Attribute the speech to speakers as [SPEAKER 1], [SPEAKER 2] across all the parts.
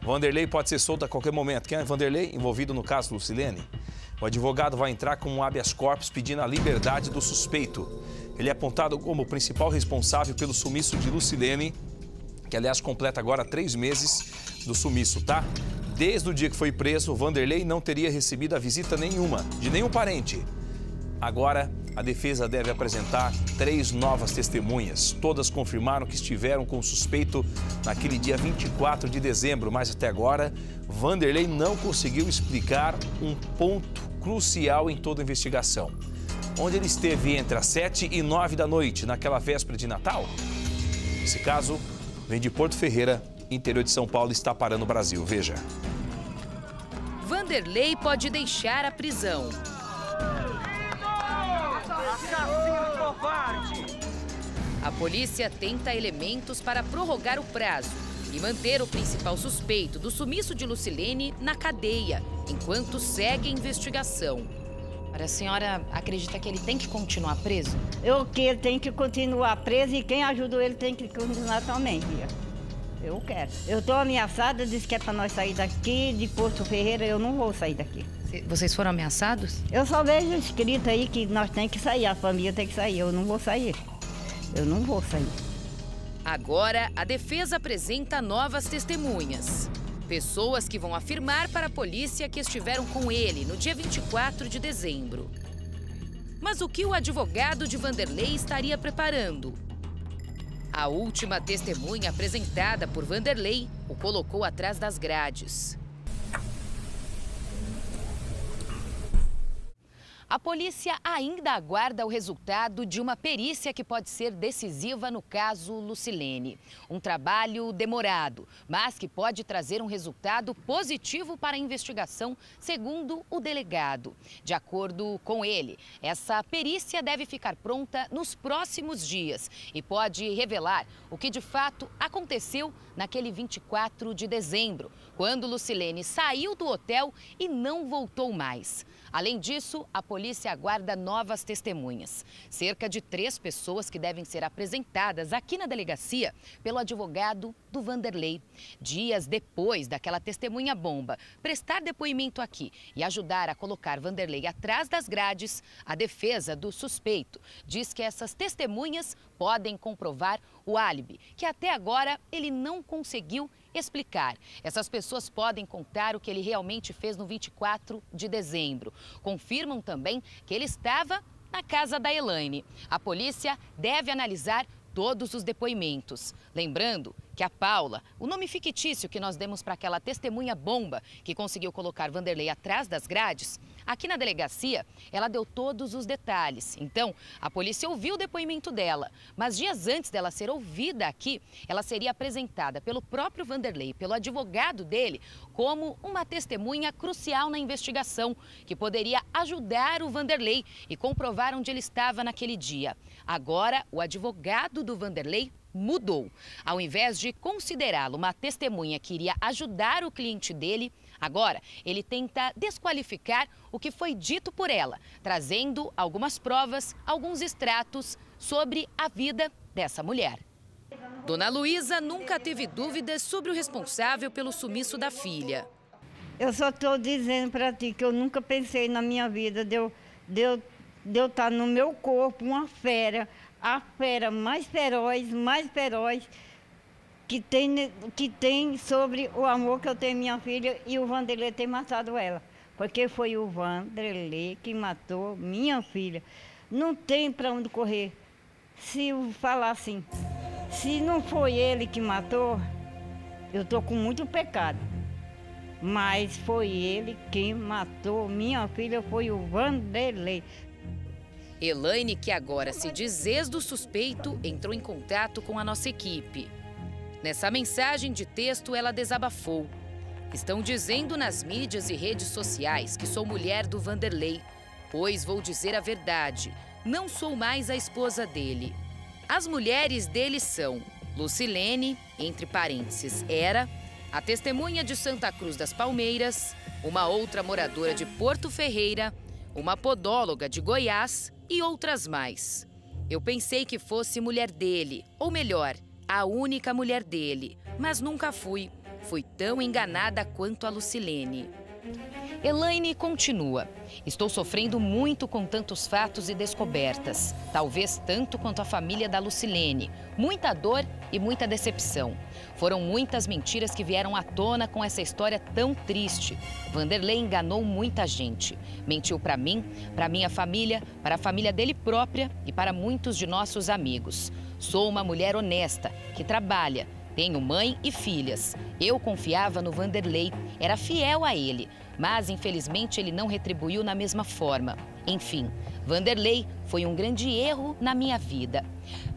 [SPEAKER 1] Vanderlei pode ser solto a qualquer momento. Quem é Vanderlei? Envolvido no caso Lucilene. O advogado vai entrar com um habeas corpus pedindo a liberdade do suspeito. Ele é apontado como o principal responsável pelo sumiço de Lucilene, que, aliás, completa agora 3 meses do sumiço, tá? Desde o dia que foi preso, Vanderlei não teria recebido a visita nenhuma, de nenhum parente. Agora, a defesa deve apresentar 3 novas testemunhas. Todas confirmaram que estiveram com o suspeito naquele dia 24 de dezembro, mas até agora, Vanderlei não conseguiu explicar um ponto crucial em toda a investigação. Onde ele esteve entre as 7 e 9 da noite, naquela véspera de Natal? Esse caso vem de Porto Ferreira, interior de São Paulo, está parando o Brasil. Veja.
[SPEAKER 2] Vanderlei pode deixar a prisão.
[SPEAKER 3] Assassino covarde!
[SPEAKER 2] A polícia tenta elementos para prorrogar o prazo e manter o principal suspeito do sumiço de Lucilene na cadeia, enquanto segue a investigação.
[SPEAKER 4] A senhora acredita que ele tem que continuar preso?
[SPEAKER 5] Que ele tem que continuar preso e quem ajudou ele tem que continuar também, filha. Eu quero. Eu tô ameaçada, disse que é pra nós sair daqui, de Porto Ferreira, eu não vou sair daqui.
[SPEAKER 4] Vocês foram ameaçados?
[SPEAKER 5] Eu só vejo escrito aí que nós temos que sair, a família tem que sair, eu não vou sair. Eu não vou sair.
[SPEAKER 2] Agora, a defesa apresenta novas testemunhas. Pessoas que vão afirmar para a polícia que estiveram com ele no dia 24 de dezembro. Mas o que o advogado de Vanderlei estaria preparando? A última testemunha apresentada por Vanderlei o colocou atrás das grades. A polícia ainda aguarda o resultado de uma perícia que pode ser decisiva no caso Lucilene. Um trabalho demorado, mas que pode trazer um resultado positivo para a investigação, segundo o delegado. De acordo com ele, essa perícia deve ficar pronta nos próximos dias e pode revelar o que de fato aconteceu naquele 24 de dezembro, quando Lucilene saiu do hotel e não voltou mais. Além disso, a polícia aguarda novas testemunhas. Cerca de 3 pessoas que devem ser apresentadas aqui na delegacia pelo advogado do Vanderlei. Dias depois daquela testemunha bomba prestar depoimento aqui e ajudar a colocar Vanderlei atrás das grades, a defesa do suspeito diz que essas testemunhas podem comprovar o álibi, que até agora ele não conseguiu explicar. Essas pessoas podem contar o que ele realmente fez no 24 de dezembro. Confirmam também que ele estava na casa da Elaine. A polícia deve analisar todos os depoimentos. Lembrando que a Paula, o nome fictício que nós demos para aquela testemunha bomba que conseguiu colocar Vanderlei atrás das grades, aqui na delegacia, ela deu todos os detalhes. Então, a polícia ouviu o depoimento dela, mas dias antes dela ser ouvida aqui, ela seria apresentada pelo próprio Vanderlei, pelo advogado dele, como uma testemunha crucial na investigação, que poderia ajudar o Vanderlei e comprovar onde ele estava naquele dia. Agora, o advogado do Vanderlei mudou. Ao invés de considerá-lo uma testemunha que iria ajudar o cliente dele, agora ele tenta desqualificar o que foi dito por ela, trazendo algumas provas, alguns extratos sobre a vida dessa mulher. Dona Luísa nunca teve dúvidas sobre o responsável pelo sumiço da filha.
[SPEAKER 5] Eu só estou dizendo para ti que eu nunca pensei na minha vida de eu estar no meu corpo uma fera, a fera mais feroz que tem sobre o amor que eu tenho à minha filha, e o Vanderlei ter matado ela. Porque foi o Vanderlei que matou minha filha. Não tem para onde correr. Se eu falar assim, se não foi ele que matou, eu estou com muito pecado. Mas foi ele quem matou minha filha, foi o Vanderlei.
[SPEAKER 2] Elaine, que agora se diz ex do suspeito, entrou em contato com a nossa equipe. Nessa mensagem de texto, ela desabafou. Estão dizendo nas mídias e redes sociais que sou mulher do Vanderlei, pois vou dizer a verdade, não sou mais a esposa dele. As mulheres dele são Lucilene, entre parênteses, era, a testemunha de Santa Cruz das Palmeiras, uma outra moradora de Porto Ferreira, uma podóloga de Goiás e outras mais. Eu pensei que fosse mulher dele, ou melhor, a única mulher dele, mas nunca fui. foi tão enganada quanto a Lucilene. Elaine continua. Estou sofrendo muito com tantos fatos e descobertas. Talvez tanto quanto a família da Lucilene. Muita dor e muita decepção. Foram muitas mentiras que vieram à tona com essa história tão triste. Vanderlei enganou muita gente. Mentiu para mim, para minha família, para a família dele própria e para muitos de nossos amigos. Sou uma mulher honesta, que trabalha. Tenho mãe e filhas. Eu confiava no Vanderlei, era fiel a ele, mas infelizmente ele não retribuiu na mesma forma. Enfim, Vanderlei foi um grande erro na minha vida.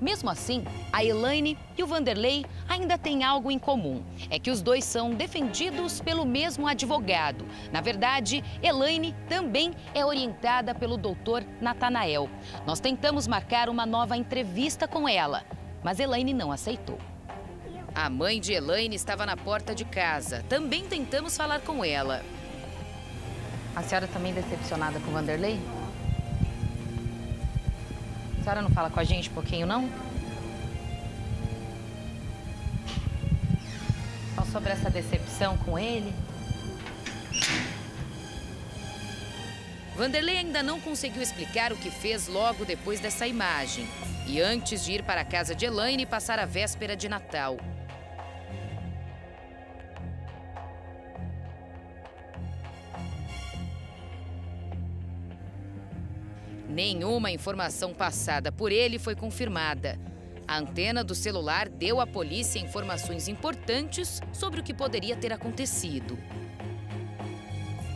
[SPEAKER 2] Mesmo assim, a Elaine e o Vanderlei ainda têm algo em comum. É que os dois são defendidos pelo mesmo advogado. Na verdade, Elaine também é orientada pelo doutor Natanael. Nós tentamos marcar uma nova entrevista com ela, mas Elaine não aceitou. A mãe de Elaine estava na porta de casa. Também tentamos falar com ela.
[SPEAKER 4] A senhora também decepcionada com o Vanderlei? A senhora não fala com a gente um pouquinho, não? Só sobre essa decepção com ele?
[SPEAKER 2] Vanderlei ainda não conseguiu explicar o que fez logo depois dessa imagem. E antes de ir para a casa de Elaine passar a véspera de Natal. Nenhuma informação passada por ele foi confirmada. A antena do celular deu à polícia informações importantes sobre o que poderia ter acontecido.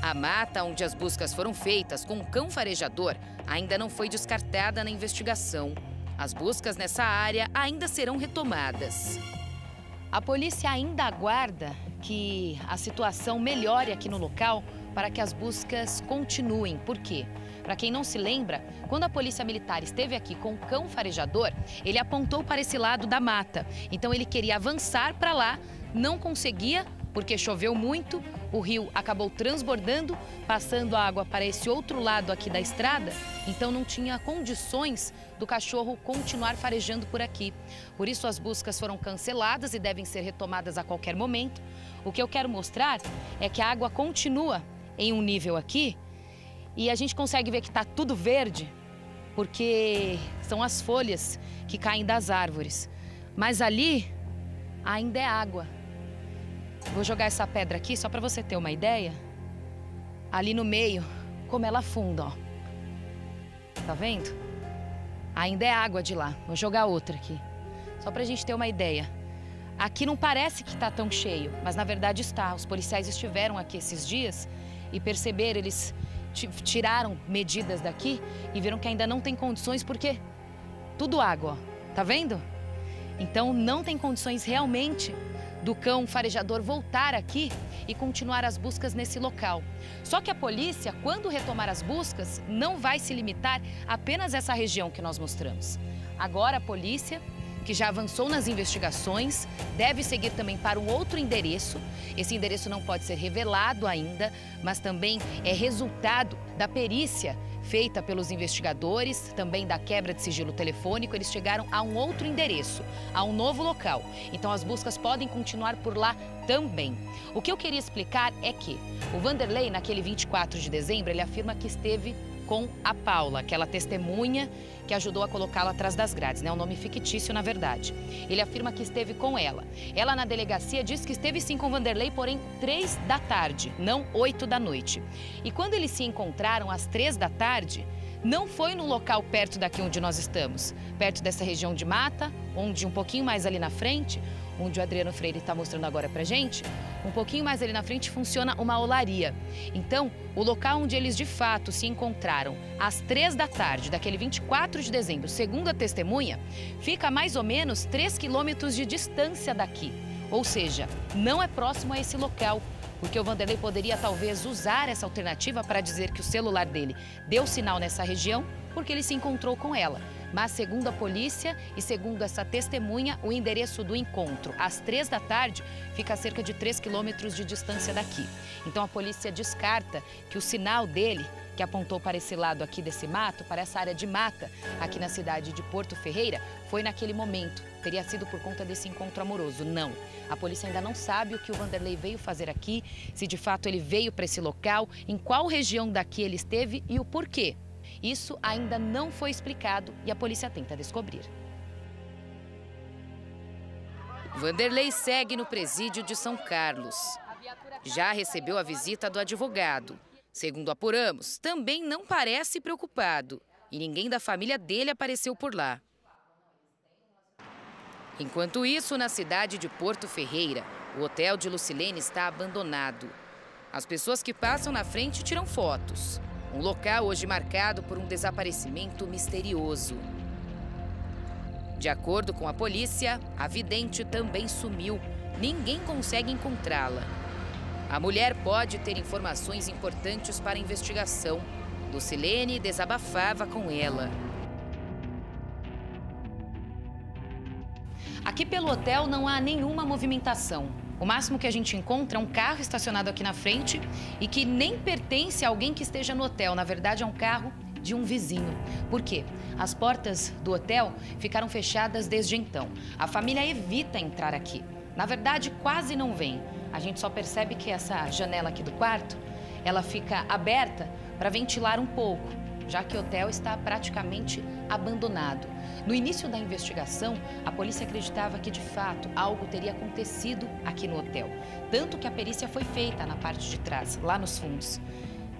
[SPEAKER 2] A mata onde as buscas foram feitas com o cão farejador ainda não foi descartada na investigação. As buscas nessa área ainda serão retomadas.
[SPEAKER 4] A polícia ainda aguarda que a situação melhore aqui no local para que as buscas continuem. Por quê? Para quem não se lembra, quando a polícia militar esteve aqui com o cão farejador, ele apontou para esse lado da mata. Então ele queria avançar para lá, não conseguia, porque choveu muito, o rio acabou transbordando, passando a água para esse outro lado aqui da estrada, então não tinha condições do cachorro continuar farejando por aqui. Por isso as buscas foram canceladas e devem ser retomadas a qualquer momento. O que eu quero mostrar é que a água continua em um nível aqui e a gente consegue ver que está tudo verde, porque são as folhas que caem das árvores. Mas ali ainda é água. Vou jogar essa pedra aqui só para você ter uma ideia. Ali no meio, como ela afunda, ó. Tá vendo? Ainda é água de lá. Vou jogar outra aqui, só pra gente ter uma ideia. Aqui não parece que tá tão cheio, mas na verdade está. Os policiais estiveram aqui esses dias e perceberam, eles tiraram medidas daqui e viram que ainda não tem condições, porque tudo água, ó. Tá vendo? Então não tem condições realmente do cão farejador voltar aqui e continuar as buscas nesse local. Só que a polícia, quando retomar as buscas, não vai se limitar apenas a essa região que nós mostramos. Agora a polícia, que já avançou nas investigações, deve seguir também para um outro endereço. Esse endereço não pode ser revelado ainda, mas também é resultado da perícia feita pelos investigadores, também da quebra de sigilo telefônico. Eles chegaram a um outro endereço, a um novo local. Então as buscas podem continuar por lá também. O que eu queria explicar é que o Vanderlei, naquele 24 de dezembro, ele afirma que esteve com a Paula, aquela testemunha que ajudou a colocá-la atrás das grades, né? Um nome fictício, na verdade. Ele afirma que esteve com ela. Ela, na delegacia, diz que esteve sim com o Vanderlei, porém 3 da tarde, não 8 da noite. E quando eles se encontraram às 3 da tarde, não foi no local perto daqui onde nós estamos, perto dessa região de mata, onde um pouquinho mais ali na frente, onde o Adriano Freire está mostrando agora pra gente, um pouquinho mais ali na frente funciona uma olaria. Então, o local onde eles de fato se encontraram às 3 da tarde, daquele 24 de dezembro, segundo a testemunha, fica a mais ou menos 3 quilômetros de distância daqui. Ou seja, não é próximo a esse local, porque o Vanderlei poderia talvez usar essa alternativa para dizer que o celular dele deu sinal nessa região, porque ele se encontrou com ela.
[SPEAKER 2] Mas, segundo a polícia e segundo essa testemunha, o endereço do encontro, às 3 da tarde, fica a cerca de 3 quilômetros de distância daqui. Então, a polícia descarta que o sinal dele, que apontou para esse lado aqui desse mato, para essa área de mata, aqui na cidade de Porto Ferreira, foi naquele momento. Teria sido por conta desse encontro amoroso. Não. A polícia ainda não sabe o que o Vanderlei veio fazer aqui, se de fato ele veio para esse local, em qual região daqui ele esteve e o porquê. Isso ainda não foi explicado e a polícia tenta descobrir. Vanderlei segue no presídio de São Carlos. Já recebeu a visita do advogado. Segundo apuramos, também não parece preocupado. E ninguém da família dele apareceu por lá. Enquanto isso, na cidade de Porto Ferreira, o hotel de Lucilene está abandonado. As pessoas que passam na frente tiram fotos. Um local hoje marcado por um desaparecimento misterioso. De acordo com a polícia, a vidente também sumiu. Ninguém consegue encontrá-la. A mulher pode ter informações importantes para a investigação. Lucilene desabafava com ela. Aqui pelo hotel não há nenhuma movimentação. O máximo que a gente encontra é um carro estacionado aqui na frente e que nem pertence a alguém que esteja no hotel. Na verdade, é um carro de um vizinho. Por quê? As portas do hotel ficaram fechadas desde então. A família evita entrar aqui. Na verdade, quase não vem. A gente só percebe que essa janela aqui do quarto, ela fica aberta para ventilar um pouco, já que o hotel está praticamente abandonado. No início da investigação, a polícia acreditava que, de fato, algo teria acontecido aqui no hotel. Tanto que a perícia foi feita na parte de trás, lá nos fundos.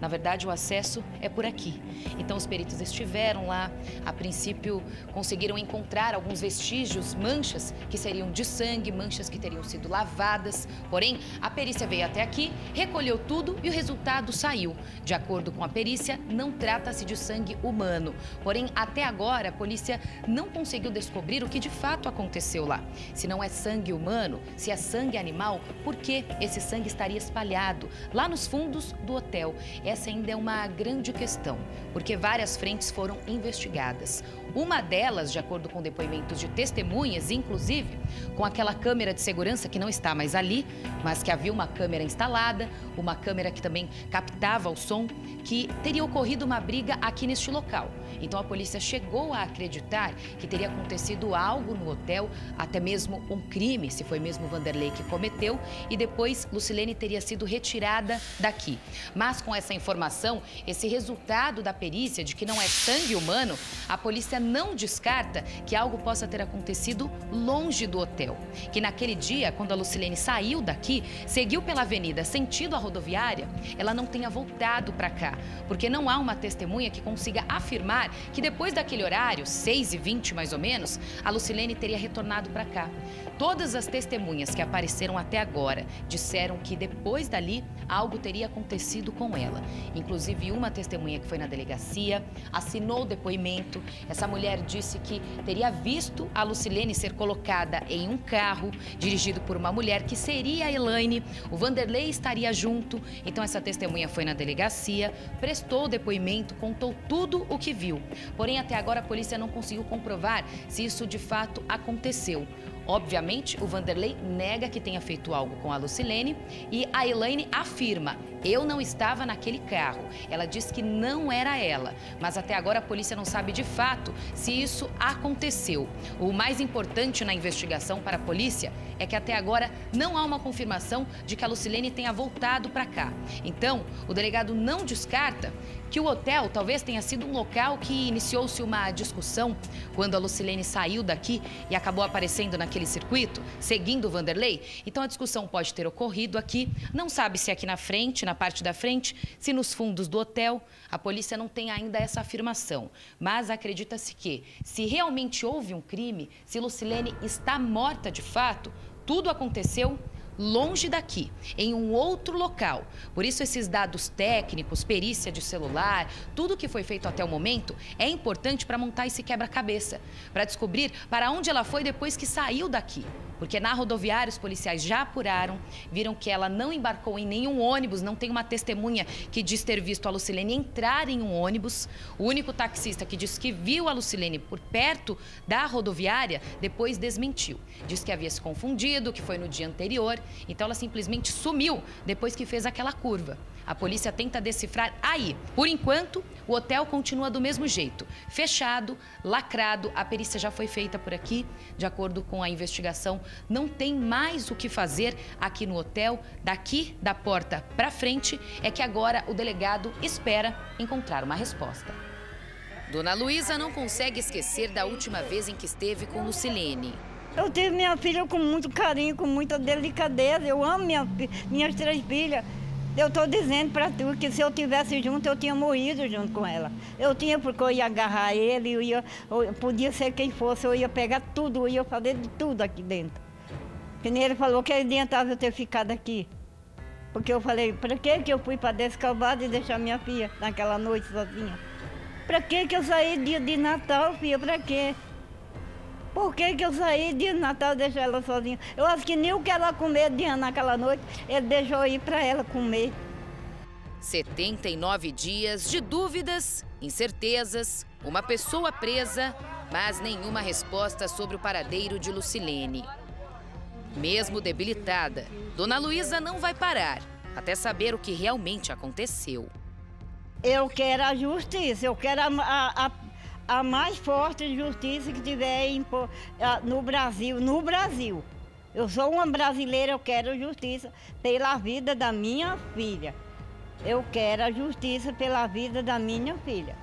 [SPEAKER 2] Na verdade, o acesso é por aqui. Então, os peritos estiveram lá. A princípio, conseguiram encontrar alguns vestígios, manchas que seriam de sangue, manchas que teriam sido lavadas. Porém, a perícia veio até aqui, recolheu tudo e o resultado saiu. De acordo com a perícia, não trata-se de sangue humano. Porém, até agora, a polícia não conseguiu descobrir o que de fato aconteceu lá. Se não é sangue humano, se é sangue animal, por que esse sangue estaria espalhado lá nos fundos do hotel? Essa ainda é uma grande questão, porque várias frentes foram investigadas. Uma delas, de acordo com depoimentos de testemunhas, inclusive com aquela câmera de segurança que não está mais ali, mas que havia uma câmera instalada, uma câmera que também captava o som, que teria ocorrido uma briga aqui neste local. Então a polícia chegou a acreditar que teria acontecido algo no hotel, até mesmo um crime, se foi mesmo Vanderlei que cometeu, e depois Lucilene teria sido retirada daqui. Mas com essa informação, esse resultado da perícia de que não é sangue humano, a polícia não descarta que algo possa ter acontecido longe do hotel. Que naquele dia, quando a Lucilene saiu daqui, seguiu pela avenida sentido a rodoviária, ela não tenha voltado para cá, porque não há uma testemunha que consiga afirmar que depois daquele horário, 6h20 mais ou menos, a Lucilene teria retornado para cá. Todas as testemunhas que apareceram até agora disseram que depois dali algo teria acontecido com ela. Inclusive uma testemunha que foi na delegacia, assinou o depoimento. Essa mulher disse que teria visto a Lucilene ser colocada em um carro dirigido por uma mulher que seria a Elaine. O Vanderlei estaria junto. Então essa testemunha foi na delegacia, prestou o depoimento, contou tudo o que viu. Porém, até agora a polícia não conseguiu comprovar se isso de fato aconteceu. Obviamente, o Vanderlei nega que tenha feito algo com a Lucilene e a Elaine afirma: eu não estava naquele carro. Ela diz que não era ela, mas até agora a polícia não sabe de fato se isso aconteceu. O mais importante na investigação para a polícia é que até agora não há uma confirmação de que a Lucilene tenha voltado para cá. Então, o delegado não descarta que o hotel talvez tenha sido um local que iniciou-se uma discussão quando a Lucilene saiu daqui e acabou aparecendo naquele circuito, seguindo o Vanderlei. Então a discussão pode ter ocorrido aqui, não sabe se aqui na frente, na parte da frente, se nos fundos do hotel. A polícia não tem ainda essa afirmação, mas acredita-se que, se realmente houve um crime, se Lucilene está morta de fato, tudo aconteceu longe daqui, em um outro local. Por isso, esses dados técnicos, perícia de celular, tudo que foi feito até o momento é importante para montar esse quebra-cabeça, para descobrir para onde ela foi depois que saiu daqui. Porque na rodoviária os policiais já apuraram, viram que ela não embarcou em nenhum ônibus, não tem uma testemunha que diz ter visto a Lucilene entrar em um ônibus. O único taxista que disse que viu a Lucilene por perto da rodoviária, depois desmentiu. Diz que havia se confundido, que foi no dia anterior, então ela simplesmente sumiu depois que fez aquela curva. A polícia tenta decifrar aí. Por enquanto, o hotel continua do mesmo jeito, fechado, lacrado, a perícia já foi feita por aqui, de acordo com a investigação, não tem mais o que fazer aqui no hotel. Daqui da porta para frente é que agora o delegado espera encontrar uma resposta. Dona Luísa não consegue esquecer da última vez em que esteve com Lucilene.
[SPEAKER 5] Eu tive minha filha com muito carinho, com muita delicadeza. Eu amo minhas 3 filhas. Eu estou dizendo para tu que se eu tivesse junto, eu tinha morrido junto com ela. Eu tinha, porque eu ia agarrar ele, podia ser quem fosse, eu ia pegar tudo, eu ia fazer de tudo aqui dentro. Que nem ele falou que adiantava eu ter ficado aqui. Porque eu falei, para que eu fui para Descalvado e deixar minha filha naquela noite sozinha? Para que eu saí dia de Natal, filha? Para quê? Por que eu saí dia de Natal e deixei ela sozinha? Eu acho que nem o que ela comer naquela noite, ele deixou ir para ela comer.
[SPEAKER 2] 79 dias de dúvidas, incertezas, uma pessoa presa, mas nenhuma resposta sobre o paradeiro de Lucilene. Mesmo debilitada, Dona Luísa não vai parar até saber o que realmente aconteceu.
[SPEAKER 5] Eu quero a justiça, eu quero a mais forte justiça que tiver no Brasil. No Brasil. Eu sou uma brasileira, eu quero justiça pela vida da minha filha. Eu quero a justiça pela vida da minha filha.